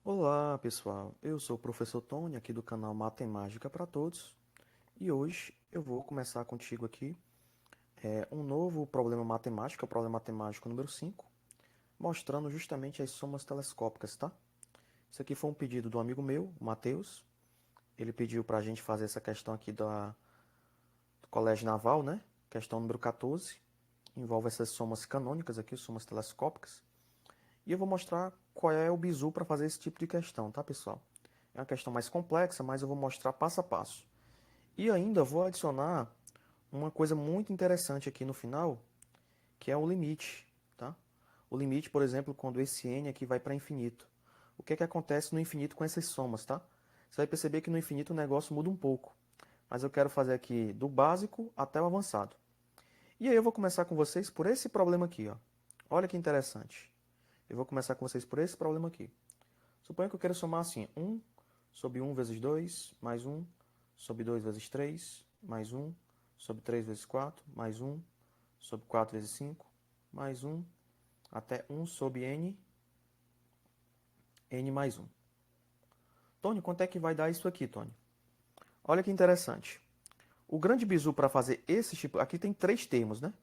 Olá, pessoal. Eu sou o professor Tony, aqui do canal Matemática para Todos, e hoje eu vou começar contigo aqui um novo problema matemático, é o problema matemático número 5, mostrando justamente as somas telescópicas, tá? Isso aqui foi um pedido do amigo meu, o Matheus. Ele pediu para a gente fazer essa questão aqui do Colégio Naval, né? Questão número 14. Envolve essas somas canônicas aqui, somas telescópicas. E eu vou mostrar qual é o bizu para fazer esse tipo de questão, tá, pessoal? É uma questão mais complexa, mas eu vou mostrar passo a passo. E ainda vou adicionar uma coisa muito interessante aqui no final, que é o limite, tá? O limite, por exemplo, quando esse n aqui vai para infinito. O que é que acontece no infinito com essas somas, tá? Você vai perceber que no infinito o negócio muda um pouco. Mas eu quero fazer aqui do básico até o avançado. E aí eu vou começar com vocês por esse problema aqui, ó. Olha que interessante. Eu vou começar com vocês por esse problema aqui. Suponha que eu quero somar assim, 1 sobre 1 vezes 2, mais 1 sobre 2 vezes 3, mais 1 sobre 3 vezes 4, mais 1 sobre 4 vezes 5, mais 1 até 1 sobre n mais 1. Tony, quanto é que vai dar isso aqui, Tony? Olha que interessante. O grande bizu para fazer esse tipo... Aqui tem três termos, né?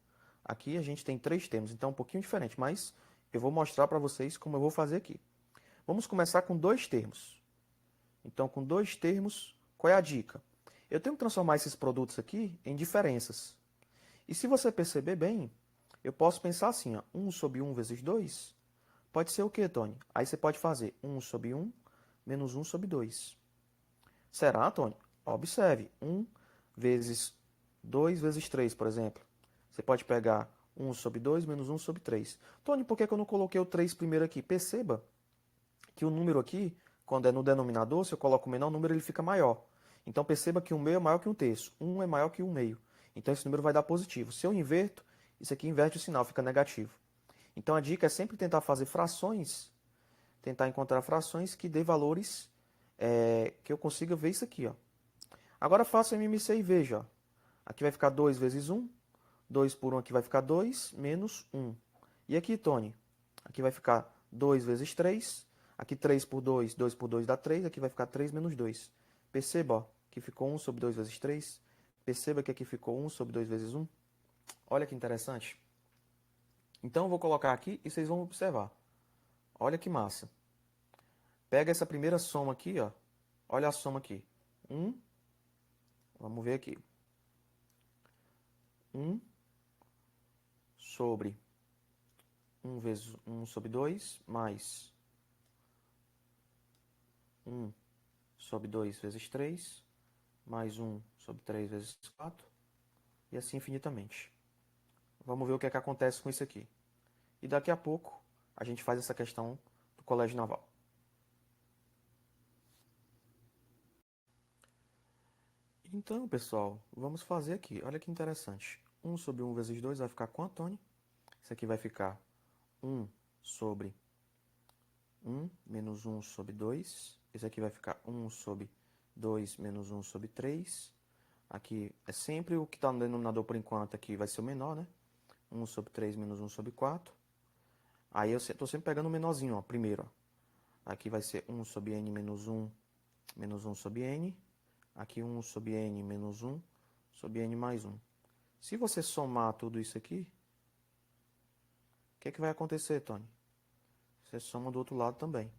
Aqui a gente tem três termos, então é um pouquinho diferente, mas eu vou mostrar para vocês como eu vou fazer aqui. Vamos começar com dois termos. Então, com dois termos, qual é a dica? Eu tenho que transformar esses produtos aqui em diferenças. E se você perceber bem, eu posso pensar assim, ó, 1 sobre 1 vezes 2 pode ser o quê, Tony? Aí você pode fazer 1 sobre 1 menos 1 sobre 2. Será, Tony? Observe, 1 vezes 2 vezes 3, por exemplo. Você pode pegar 1 sobre 2 menos 1 sobre 3. Tony, por que eu não coloquei o 3 primeiro aqui? Perceba que o número aqui, quando é no denominador, se eu coloco o menor número, ele fica maior. Então perceba que um meio é maior que um terço. 1 é maior que um meio. Então esse número vai dar positivo. Se eu inverto, isso aqui inverte o sinal, fica negativo. Então a dica é sempre tentar fazer frações, tentar encontrar frações que dê valores que eu consiga ver isso aqui. Ó. Agora faça MMC e veja. Ó. Aqui vai ficar 2 vezes 1. 2 por 1 aqui vai ficar 2, menos 1. E aqui, Tony? Aqui vai ficar 2 vezes 3. Aqui 3 por 2, 2 por 2 dá 3. Aqui vai ficar 3 menos 2. Perceba, ó, que ficou 1 sobre 2 vezes 3. Perceba que aqui ficou 1 sobre 2 vezes 1. Olha que interessante. Então eu vou colocar aqui e vocês vão observar. Olha que massa. Pega essa primeira soma aqui, ó. Olha a soma aqui. 1, vamos ver aqui. 1 sobre 1 vezes 1 sobre 2, mais 1 sobre 2 vezes 3, mais 1 sobre 3 vezes 4, e assim infinitamente. Vamos ver o que é que acontece com isso aqui. E daqui a pouco a gente faz essa questão do Colégio Naval. Então, pessoal, vamos fazer aqui. Olha que interessante. 1 sobre 1 vezes 2 vai ficar quanto, Tony? Isso aqui vai ficar 1 sobre 1 menos 1 sobre 2. Esse aqui vai ficar 1 sobre 2 menos 1 sobre 3. Aqui é sempre o que está no denominador por enquanto aqui vai ser o menor, né? 1 sobre 3 menos 1 sobre 4. Aí eu estou sempre pegando o menorzinho, ó, primeiro. Ó. Aqui vai ser 1 sobre n menos 1 sobre n. Aqui 1 sobre n menos 1 sobre n mais 1. Se você somar tudo isso aqui, o que é que vai acontecer, Tony? Você soma do outro lado também.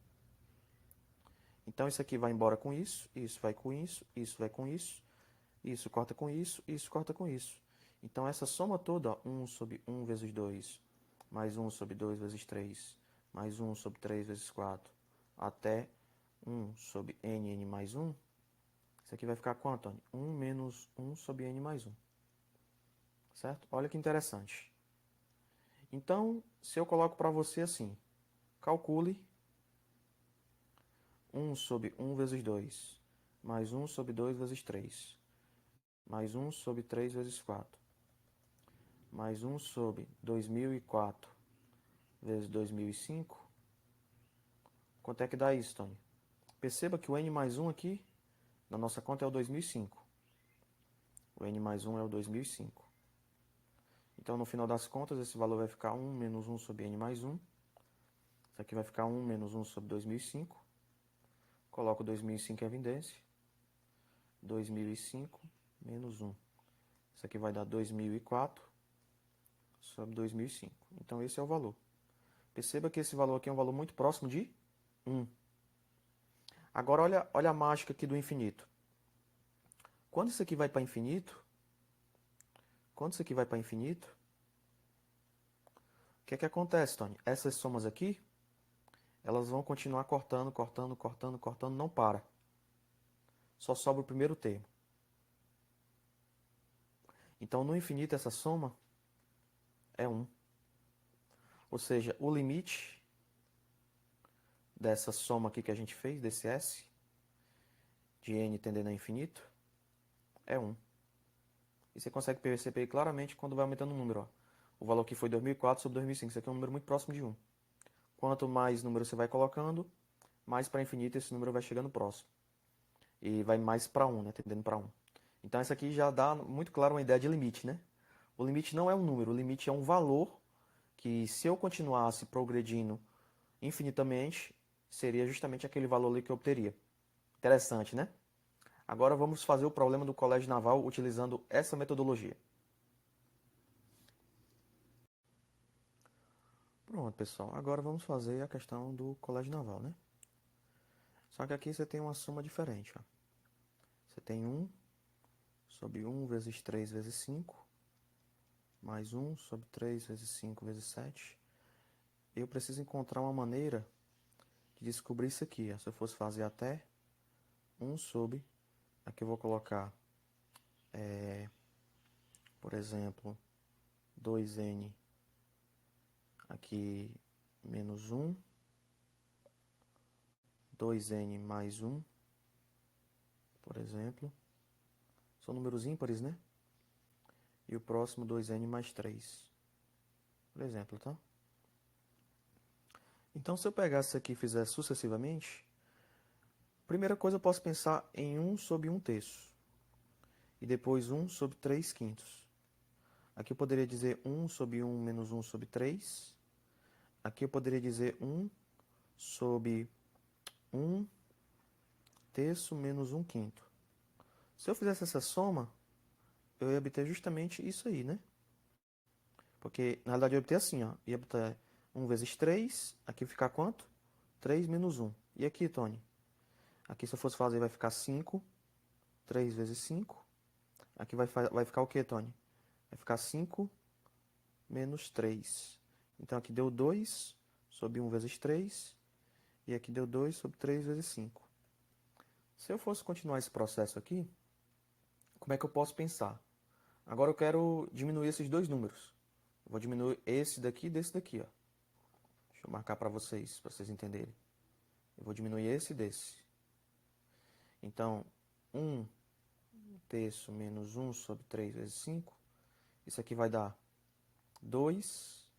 Então isso aqui vai embora com isso vai com isso vai com isso corta com isso corta com isso. Então essa soma toda, ó, 1 sobre 1 vezes 2, mais 1 sobre 2 vezes 3, mais 1 sobre 3 vezes 4, até 1 sobre n mais 1, isso aqui vai ficar quanto, Tony? 1 menos 1 sobre n mais 1. Certo? Olha que interessante. Então, se eu coloco para você assim, calcule 1 sobre 1 vezes 2, mais 1 sobre 2 vezes 3, mais 1 sobre 3 vezes 4, mais 1 sobre 2004 vezes 2005. Quanto é que dá isso, Tony? Perceba que o n mais 1 aqui, na nossa conta, é o 2005. O n mais 1 é o 2005. Então, no final das contas, esse valor vai ficar 1 menos 1 sobre n mais 1. Isso aqui vai ficar 1 menos 1 sobre 2005. Coloco 2005 em evidência. 2005 menos 1. Isso aqui vai dar 2004 sobre 2005. Então, esse é o valor. Perceba que esse valor aqui é um valor muito próximo de 1. Agora, olha a mágica aqui do infinito. Quando isso aqui vai para infinito, o que é que acontece, Tony? Essas somas aqui, elas vão continuar cortando, cortando, cortando, cortando, não para. Só sobra o primeiro termo. Então, no infinito, essa soma é 1. Ou seja, o limite dessa soma aqui que a gente fez, desse S, de n tendendo a infinito, é 1. E você consegue perceber claramente quando vai aumentando o número. Ó. O valor aqui foi 2004 sobre 2005. Isso aqui é um número muito próximo de 1. Quanto mais número você vai colocando, mais para infinito esse número vai chegando próximo. E vai mais para 1, né? Tendendo para 1. Então, isso aqui já dá muito claro uma ideia de limite, né? O limite não é um número, o limite é um valor que, se eu continuasse progredindo infinitamente, seria justamente aquele valor ali que eu obteria. Interessante, né? Agora vamos fazer o problema do colégio naval utilizando essa metodologia. Pronto, pessoal. Agora vamos fazer a questão do colégio naval, né? Só que aqui você tem uma soma diferente, ó. Você tem 1 sobre 1 vezes 3 vezes 5, mais 1 sobre 3 vezes 5 vezes 7. Eu preciso encontrar uma maneira de descobrir isso aqui, ó. Se eu fosse fazer até 1 sobre... Aqui eu vou colocar, por exemplo, 2n aqui menos 1, 2n mais 1, por exemplo. São números ímpares, né? E o próximo 2n mais 3, por exemplo, tá? Então, se eu pegar isso aqui e fizer sucessivamente, primeira coisa eu posso pensar em 1 sobre 1 terço. E depois 1 sobre 3 quintos. Aqui eu poderia dizer 1 sobre 1 menos 1 sobre 3. Aqui eu poderia dizer 1 sobre 1 terço menos 1 quinto. Se eu fizesse essa soma, eu ia obter justamente isso aí, né? Porque, na realidade, eu ia obter assim, ó. Ia obter 1 vezes 3. Aqui ficar quanto? 3 menos 1. E aqui, Tony? Aqui, se eu fosse fazer, vai ficar 5. 3 vezes 5. Aqui vai ficar o quê, Tony? Vai ficar 5 menos 3. Então, aqui deu 2 sobre 1 vezes 3. E aqui deu 2 sobre 3 vezes 5. Se eu fosse continuar esse processo aqui, como é que eu posso pensar? Agora eu quero diminuir esses dois números. Eu vou diminuir esse daqui e desse daqui, ó. Deixa eu marcar para vocês entenderem. Eu vou diminuir esse e desse. Então, 1 terço menos 1 sobre 3 vezes 5. Isso aqui vai dar 2,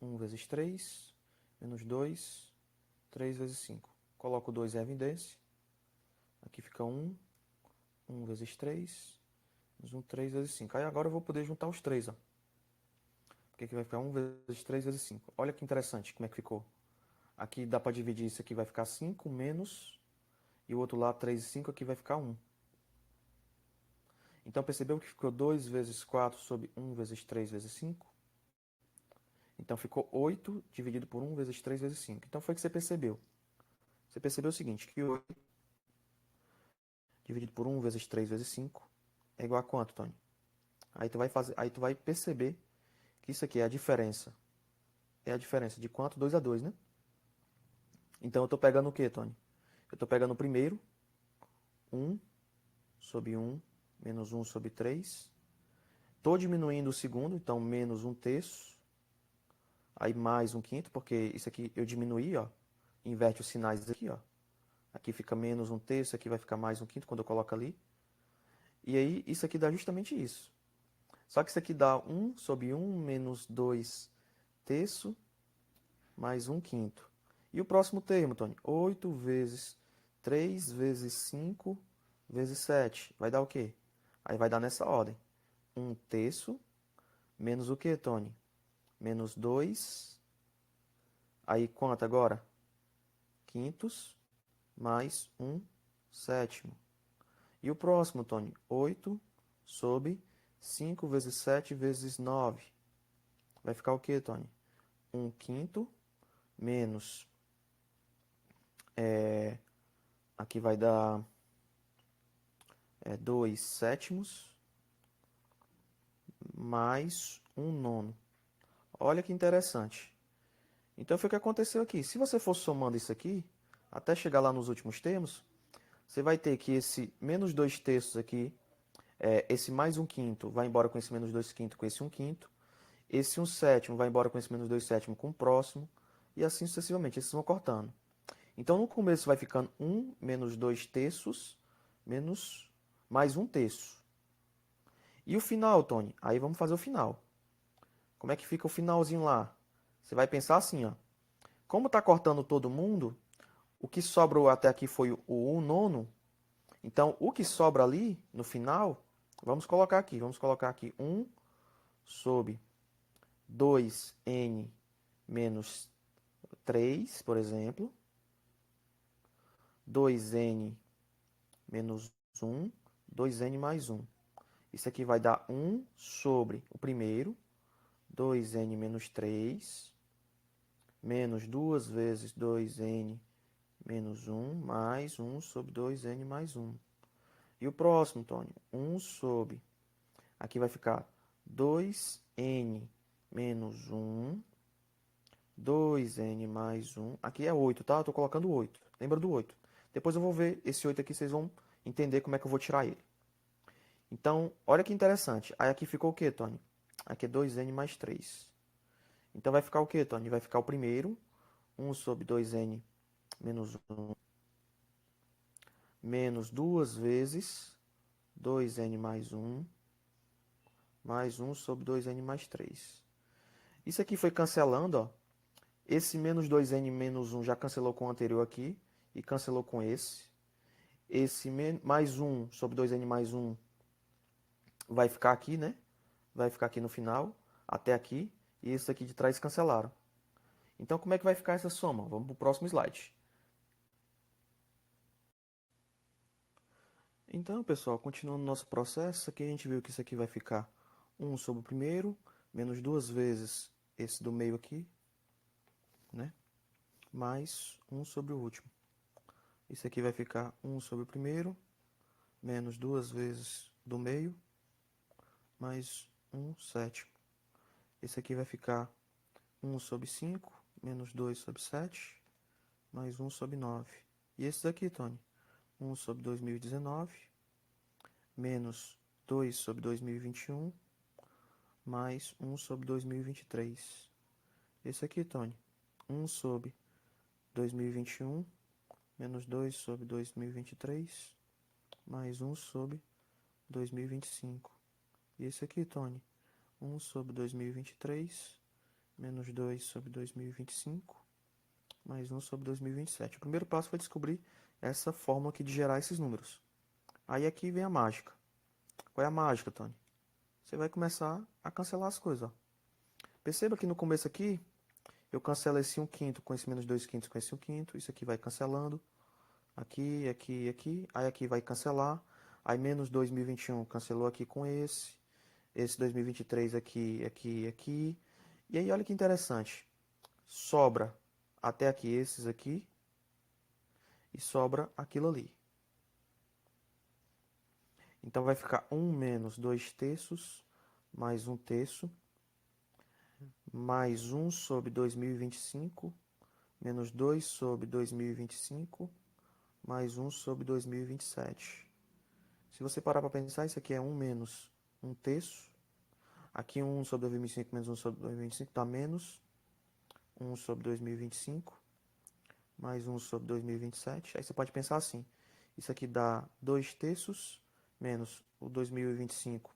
1 vezes 3, menos 2, 3 vezes 5. Coloco 2 em evidência. Aqui fica 1, 1 vezes 3, menos 1, 3 vezes 5. Aí agora eu vou poder juntar os 3, ó. Porque aqui vai ficar 1 vezes 3 vezes 5. Olha que interessante como é que ficou. Aqui dá para dividir, isso aqui vai ficar 5 menos... E o outro lá, 3 e 5, aqui vai ficar 1. Então, percebeu que ficou 2 vezes 4 sobre 1 vezes 3 vezes 5? Então, ficou 8 dividido por 1 vezes 3 vezes 5. Então, foi o que você percebeu. Você percebeu o seguinte, que 8 dividido por 1 vezes 3 vezes 5 é igual a quanto, Tony? Aí tu vai perceber que isso aqui é a diferença. É a diferença de quanto? 2 a 2, né? Então, eu estou pegando o quê, Tony? Eu estou pegando o primeiro, 1 sobre 1 menos 1 sobre 3. Estou diminuindo o segundo, então menos 1 terço. Aí mais 1 quinto, porque isso aqui eu diminuí, ó. Inverte os sinais aqui, ó. Aqui fica menos 1 terço, aqui vai ficar mais 1 quinto quando eu coloco ali. E aí isso aqui dá justamente isso. Só que isso aqui dá 1 sobre 1 menos 2 terço mais 1 quinto. E o próximo termo, Tony? 8 vezes 3 vezes 5 vezes 7. Vai dar o quê? Aí vai dar nessa ordem. 1 terço menos o quê, Tony? Menos 2. Aí quanto agora? Quintos mais 1/7. E o próximo, Tony? 8 sobre 5 vezes 7 vezes 9. Vai ficar o quê, Tony? 1/5 menos... aqui vai dar 2/7 mais 1/9. Olha que interessante. Então, foi o que aconteceu aqui. Se você for somando isso aqui, até chegar lá nos últimos termos, você vai ter que esse menos 2/3 aqui, esse mais 1/5 vai embora com esse menos 2/5 com esse 1/5. Esse 1/7 vai embora com esse menos 2/7 com o próximo. E assim sucessivamente, esses vão cortando. Então, no começo vai ficando 1 menos 2/3 menos mais 1/3. E o final, Tony? Aí vamos fazer o final. Como é que fica o finalzinho lá? Você vai pensar assim, ó. Como está cortando todo mundo, o que sobrou até aqui foi o 1/9. Então, o que sobra ali, no final, vamos colocar aqui. Vamos colocar aqui 1 sobre 2n menos 3, por exemplo. 2n menos 1, 2n mais 1. Isso aqui vai dar 1 sobre o primeiro, 2n menos 3, menos 2 vezes 2n menos 1, mais 1 sobre 2n mais 1. E o próximo, Tony? 1 sobre... Aqui vai ficar 2n menos 1, 2n mais 1. Aqui é 8, tá? Eu tô colocando 8. Lembra do 8. Depois eu vou ver esse 8 aqui, vocês vão entender como é que eu vou tirar ele. Então, olha que interessante. Aí aqui ficou o quê, Tony? Aqui é 2n mais 3. Então vai ficar o quê, Tony? Vai ficar o primeiro, 1 sobre 2n menos 1, menos 2 vezes 2n mais 1, mais 1 sobre 2n mais 3. Isso aqui foi cancelando, ó. Esse menos 2n menos 1 já cancelou com o anterior aqui e cancelou com esse. Esse mais 1 sobre 2n mais 1 vai ficar aqui, né? Vai ficar aqui no final, até aqui. E esse aqui de trás cancelaram. Então, como é que vai ficar essa soma? Vamos para o próximo slide. Então, pessoal, continuando o nosso processo, aqui a gente viu que isso aqui vai ficar 1 sobre o primeiro, menos 2 vezes esse do meio aqui, né? Mais 1 sobre o último. Isso aqui vai ficar 1 sobre o primeiro, menos 2 vezes do meio, mais 1/7. Esse aqui vai ficar 1 sobre 5, menos 2 sobre 7, mais 1 sobre 9. E esse daqui, Tony? 1 sobre 2019, menos 2 sobre 2021, mais 1 sobre 2023. Esse aqui, Tony? 1 sobre 2021, menos 2 sobre 2023, mais 1 sobre 2025. E esse aqui, Tony? 1 sobre 2023, menos 2 sobre 2025, mais 1 sobre 2027. O primeiro passo foi descobrir essa fórmula aqui de gerar esses números. Aí aqui vem a mágica. Qual é a mágica, Tony? Você vai começar a cancelar as coisas. Ó. Perceba que no começo aqui, eu cancelo esse 1/5 com esse menos 2/5 com esse 1/5. Isso aqui vai cancelando. Aqui, aqui, aqui. Aí aqui vai cancelar. Aí menos 2021 cancelou aqui com esse. Esse 2023 aqui, aqui, aqui. E aí olha que interessante. Sobra até aqui esses aqui. E sobra aquilo ali. Então vai ficar 1 menos 2/3 mais 1/3 mais 1 sobre 2025 menos 2 sobre 2025 mais 1 sobre 2027. Se você parar para pensar, isso aqui é 1 menos 1/3. Aqui 1 sobre 2025 menos 1 sobre 2025 dá menos 1 sobre 2025 mais 1 sobre 2027. Aí você pode pensar assim, isso aqui dá 2/3 menos o 2025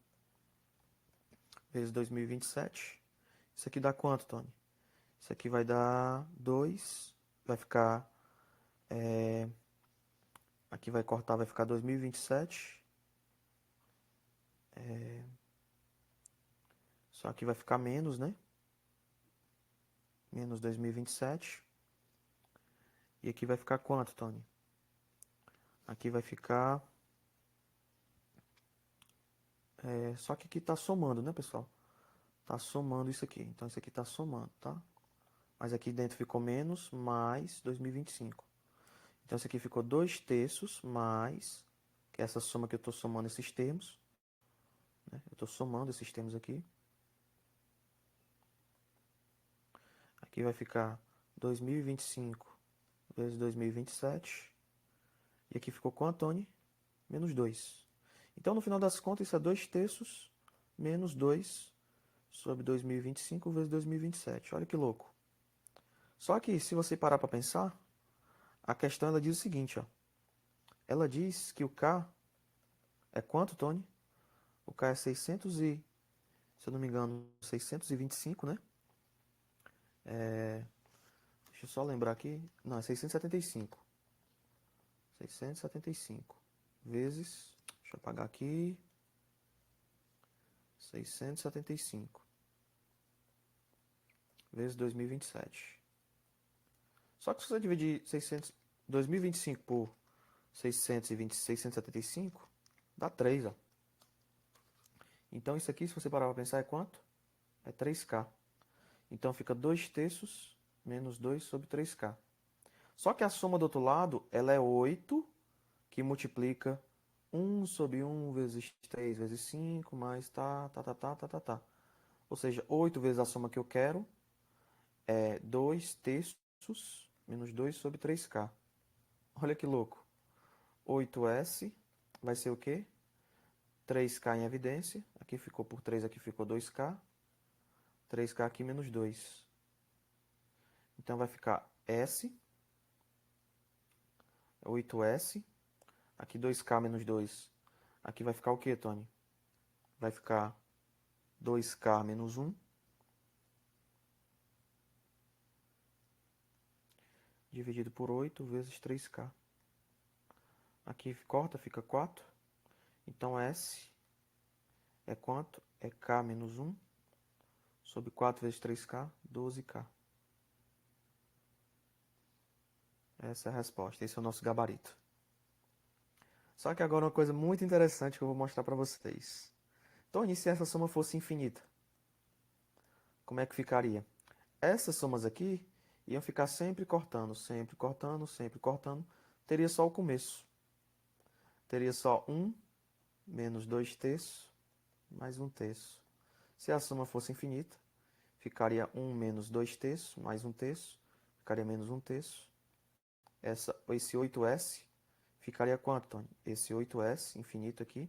vezes 2027. Isso aqui dá quanto, Tony? Isso aqui vai dar 2, vai ficar... aqui vai cortar, vai ficar 2027. Só que vai ficar menos, né? Menos 2027. E aqui vai ficar quanto, Tony? Aqui vai ficar... só que aqui tá somando, né, pessoal? Tá somando isso aqui. Então, isso aqui tá somando, tá? Mas aqui dentro ficou menos, mais 2025. Então, isso aqui ficou 2 terços mais, que é essa soma que eu estou somando esses termos. Né? Eu estou somando esses termos aqui. Aqui vai ficar 2025 vezes 2027. E aqui ficou quanto, Tony? Menos 2. Então, no final das contas, isso é 2 terços menos 2 sobre 2025 vezes 2027. Olha que louco. Só que, se você parar para pensar, a questão ela diz o seguinte, ó. Ela diz que o K é quanto, Tony? O K é 600 e, se eu não me engano, 625, né? Deixa eu só lembrar aqui. Não, é 675. 675 vezes, deixa eu apagar aqui, 675 vezes 2027. Só que se você dividir 2025 por 675, dá 3, ó. Então isso aqui, se você parar para pensar, é quanto? É 3K. Então fica 2 terços menos 2 sobre 3K. Só que a soma do outro lado, ela é 8, que multiplica 1 sobre 1 vezes 3 vezes 5, mais tá. Ou seja, 8 vezes a soma que eu quero é 2 terços menos 2 sobre 3K. Olha que louco. 8S vai ser o quê? 3K em evidência. Aqui ficou por 3, aqui ficou 2K. 3K aqui menos 2. Então vai ficar S, 8S. Aqui 2K menos 2. Aqui vai ficar o quê, Tony? Vai ficar 2K menos 1. Dividido por 8 vezes 3K. Aqui corta, fica 4. Então S é quanto? É K menos 1 sobre 4 vezes 3K, 12K. Essa é a resposta. Esse é o nosso gabarito. Só que agora uma coisa muito interessante que eu vou mostrar para vocês. Tony, se essa soma fosse infinita, como é que ficaria? Essas somas aqui iam ficar sempre cortando, sempre cortando, sempre cortando. Teria só o começo. Teria só 1 menos 2 terços mais 1 terço. Se a soma fosse infinita, ficaria 1 menos 2 terços mais 1 terço. Ficaria menos 1 terço. Esse 8S ficaria quanto, Tony? Esse 8S infinito aqui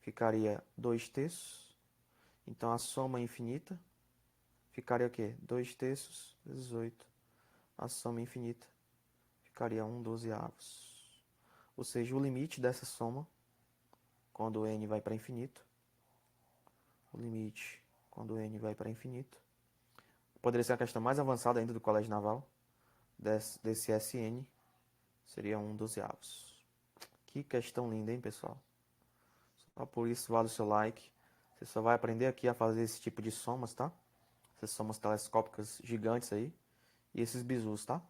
ficaria 2 terços. Então a soma infinita ficaria o quê? 2 terços vezes 8. A soma infinita ficaria 1 dozeavos. Ou seja, o limite dessa soma, quando n vai para infinito, o limite quando n vai para infinito, poderia ser a questão mais avançada ainda do Colégio Naval, desse Sn, seria 1 dozeavos. Que questão linda, hein, pessoal? Só por isso vale o seu like. Você só vai aprender aqui a fazer esse tipo de somas, tá? Essas somas telescópicas gigantes aí. E esses bizus, tá?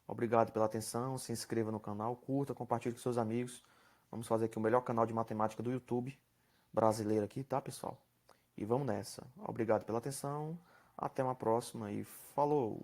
Obrigado pela atenção. Se inscreva no canal, curta, compartilhe com seus amigos. Vamos fazer aqui o melhor canal de matemática do YouTube brasileiro aqui, tá, pessoal? E vamos nessa. Obrigado pela atenção. Até uma próxima e falou!